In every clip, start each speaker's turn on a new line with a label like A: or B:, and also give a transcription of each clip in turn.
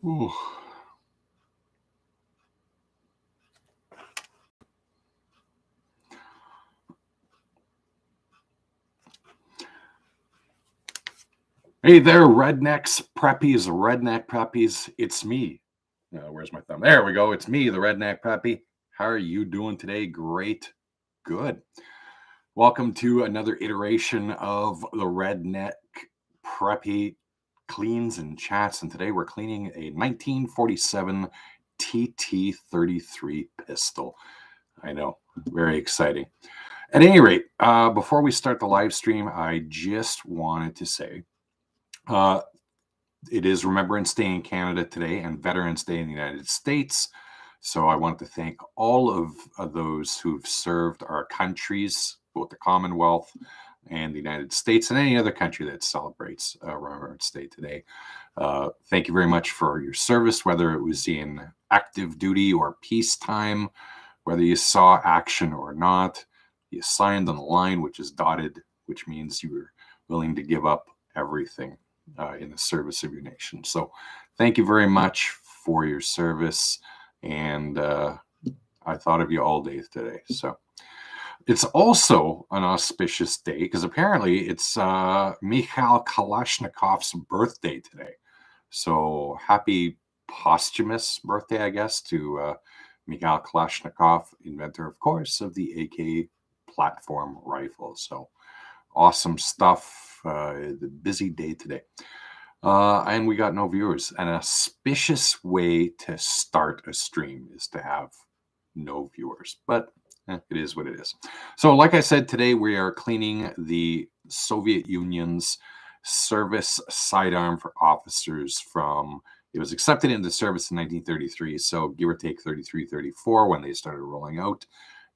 A: Ooh. Hey there, Rednecks, Preppies, Redneck Preppies. It's me. Where's my thumb? There we go. It's me, the Redneck Preppy. How are you doing today? Great. Good. Welcome to another iteration of the Redneck Preppy Cleans and Chats. And today we're cleaning a 1947 TT33 pistol. I know, very exciting. At any rate, before we start the live stream, I just wanted to say it is Remembrance Day in Canada today and Veterans Day in the United States. So I want to thank all of those who've served our countries, both the Commonwealth and the United States and any other country that celebrates Remembrance Day today. Thank you very much for your service, whether it was in active duty or peacetime, whether you saw action or not. You signed on the line, which is dotted, which means you were willing to give up everything in the service of your nation. So thank you very much for your service. And I thought of you all day today. So it's also an auspicious day because apparently it's Mikhail Kalashnikov's birthday today. So happy posthumous birthday, I guess, to Mikhail Kalashnikov, inventor, of course, of the AK platform rifle. So awesome stuff. The busy day today. And we got no viewers. An auspicious way to start a stream is to have no viewers, but it is what it is. So like I said, today we are cleaning the Soviet Union's service sidearm for officers from, it was accepted into service in 1933, so give or take 33, 34 when they started rolling out,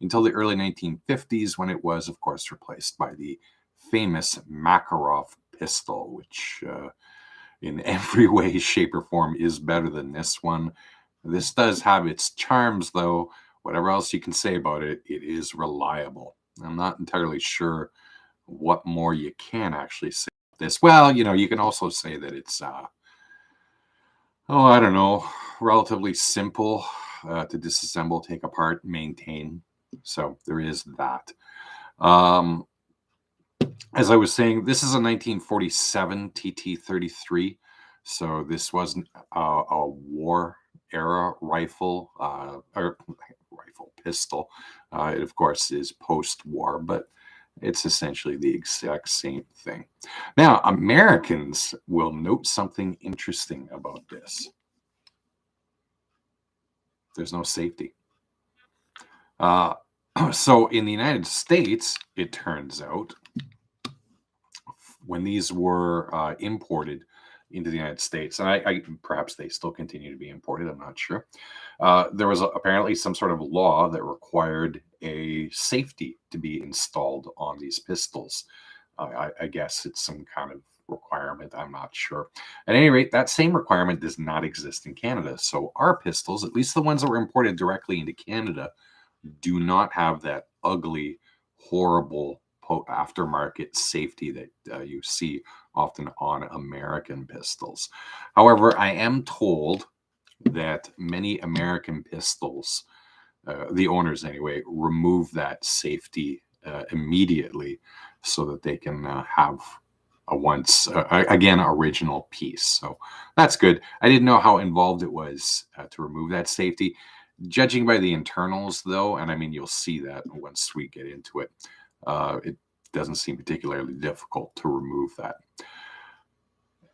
A: until the early 1950s when it was, of course, replaced by the famous Makarov pistol, which in every way, shape, or form is better than this one. This does have its charms, though. Whatever else you can say about it, it is reliable. I'm not entirely sure what more you can actually say about this. Well, you can also say that it's, I don't know, relatively simple to disassemble, take apart, maintain. So there is that. As I was saying, this is a 1947 TT33. So this wasn't a war era rifle, or pistol. It, of course, is post-war, but it's essentially the exact same thing. Now, Americans will note something interesting about this. There's no safety. So in the United States, it turns out, when these were imported into the United States, and I perhaps they still continue to be imported, I'm not sure. There was apparently some sort of law that required a safety to be installed on these pistols. I guess it's some kind of requirement. I'm not sure. At any rate, that same requirement does not exist in Canada. So our pistols, at least the ones that were imported directly into Canada, do not have that ugly, horrible aftermarket safety that you see often on American pistols. However, I am told that many American pistols, the owners anyway, remove that safety immediately so that they can have a once again original piece. So that's good. I didn't know how involved it was to remove that safety. Judging by the internals, though, and I mean you'll see that once we get into it, it doesn't seem particularly difficult to remove that.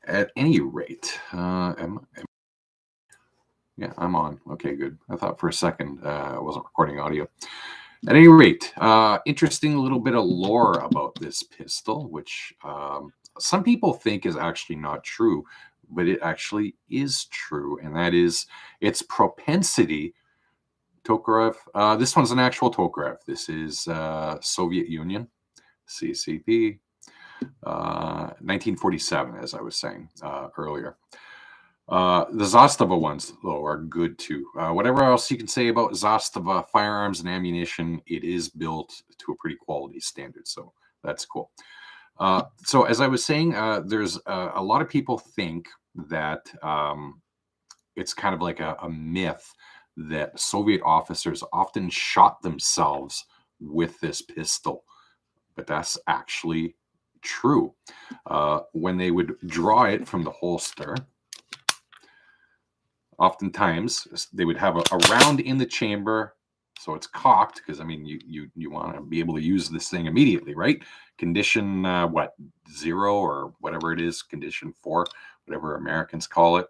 A: At any rate, yeah, I'm on. Okay, good. I thought for a second I wasn't recording audio. At any rate, interesting little bit of lore about this pistol, which some people think is actually not true, but it actually is true, and that is its propensity. Tokarev. This one's an actual Tokarev. This is Soviet Union, CCP, 1947, as I was saying earlier. The Zastava ones, though, are good too. Whatever else you can say about Zastava firearms and ammunition, it is built to a pretty quality standard, so that's cool. So as I was saying, there's a lot of people think that it's kind of like a myth that Soviet officers often shot themselves with this pistol, but that's actually true. When they would draw it from the holster, oftentimes they would have a round in the chamber, so it's cocked, because I mean you want to be able to use this thing immediately, right? Condition what, 0 or whatever it is, condition 4, whatever Americans call it.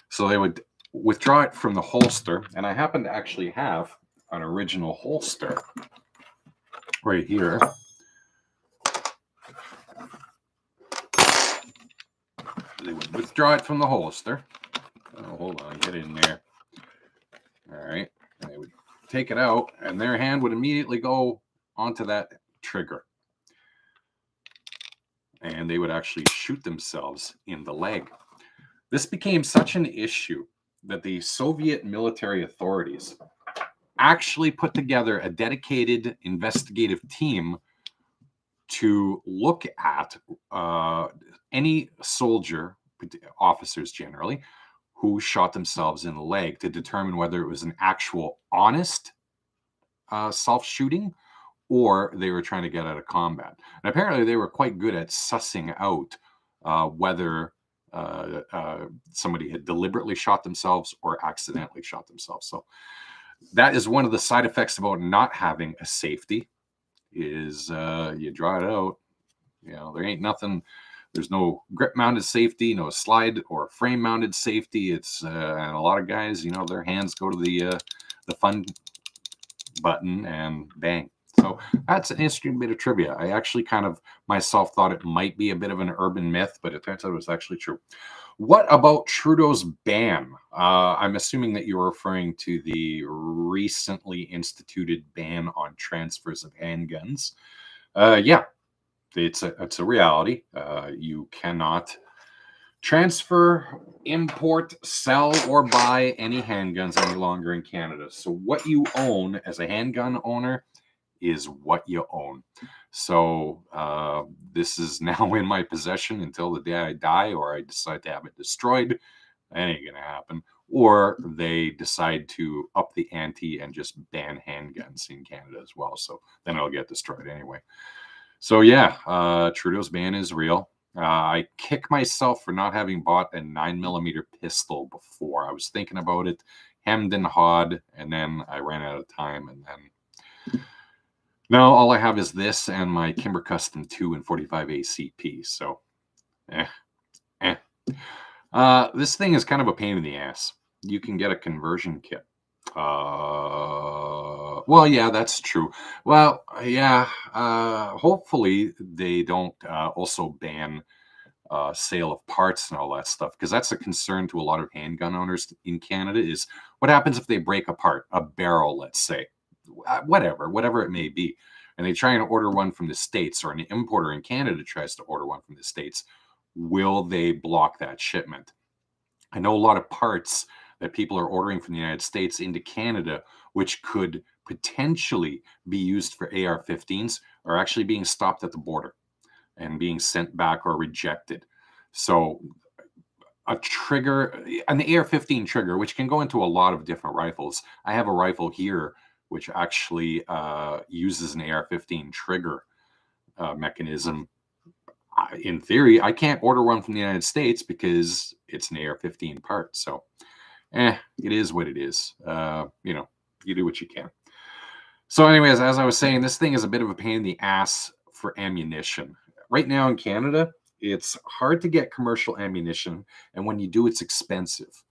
A: So they would withdraw it from the holster, and I happen to actually have an original holster right here. They would withdraw it from the holster. Oh, hold on, get in there. All right. And they would take it out, and their hand would immediately go onto that trigger. And they would actually shoot themselves in the leg. This became such an issue that the Soviet military authorities actually put together a dedicated investigative team to look at any soldier, officers generally, who shot themselves in the leg, to determine whether it was an actual honest self-shooting or they were trying to get out of combat. And apparently they were quite good at sussing out whether somebody had deliberately shot themselves or accidentally shot themselves. So that is one of the side effects about not having a safety, is you draw it out, you know, there ain't nothing. There's no grip mounted safety, no slide or frame mounted safety. It's and a lot of guys, you know, their hands go to the fun button and bang. So that's an interesting bit of trivia. I actually kind of myself thought it might be a bit of an urban myth, but it turns out it was actually true. What about Trudeau's ban? I'm assuming that you're referring to the recently instituted ban on transfers of handguns. Yeah, it's a reality. You cannot transfer, import, sell, or buy any handguns any longer in Canada. So what you own as a handgun owner is what you own. So this is now in my possession until the day I die, or I decide to have it destroyed. That ain't gonna happen. Or they decide to up the ante and just ban handguns in Canada as well. So then it'll get destroyed anyway. So yeah, Trudeau's ban is real. I kick myself for not having bought a 9mm pistol before. I was thinking about it, hemmed and hawed, and then I ran out of time, and then now all I have is this and my Kimber Custom 2 and 45 ACP. So, this thing is kind of a pain in the ass. You can get a conversion kit. Well, yeah, that's true. Well, yeah, hopefully they don't also ban sale of parts and all that stuff, because that's a concern to a lot of handgun owners in Canada. Is what happens if they break apart a barrel, let's say, whatever it may be, and they try and order one from the States, or an importer in Canada tries to order one from the States. Will they block that shipment? I know a lot of parts that people are ordering from the United States into Canada, which could potentially be used for AR-15s, are actually being stopped at the border and being sent back or rejected. So a trigger, an AR-15 trigger, which can go into a lot of different rifles. I have a rifle here which actually uses an AR-15 trigger mechanism. In theory, I can't order one from the United States because it's an AR-15 part. So, it is what it is. You know, you do what you can. So anyways, as I was saying, this thing is a bit of a pain in the ass for ammunition. Right now in Canada, it's hard to get commercial ammunition, and when you do, it's expensive.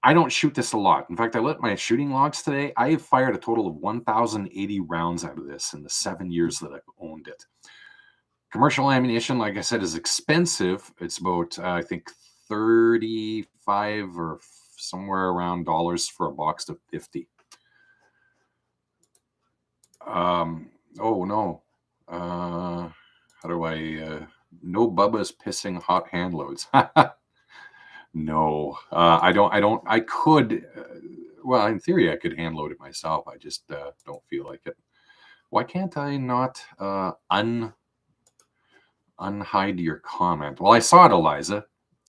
A: I don't shoot this a lot. In fact, I looked at my shooting logs today. I have fired a total of 1,080 rounds out of this in the 7 years that I've owned it. Commercial ammunition, like I said, is expensive. It's about, I think, 35 or somewhere around dollars for a box of 50. Oh no. How do I, no Bubba's pissing hot hand loads. No, I could, well, in theory, I could hand load it myself. I just don't feel like it. Why can't I not unhide your comment? Well, I saw it, Eliza.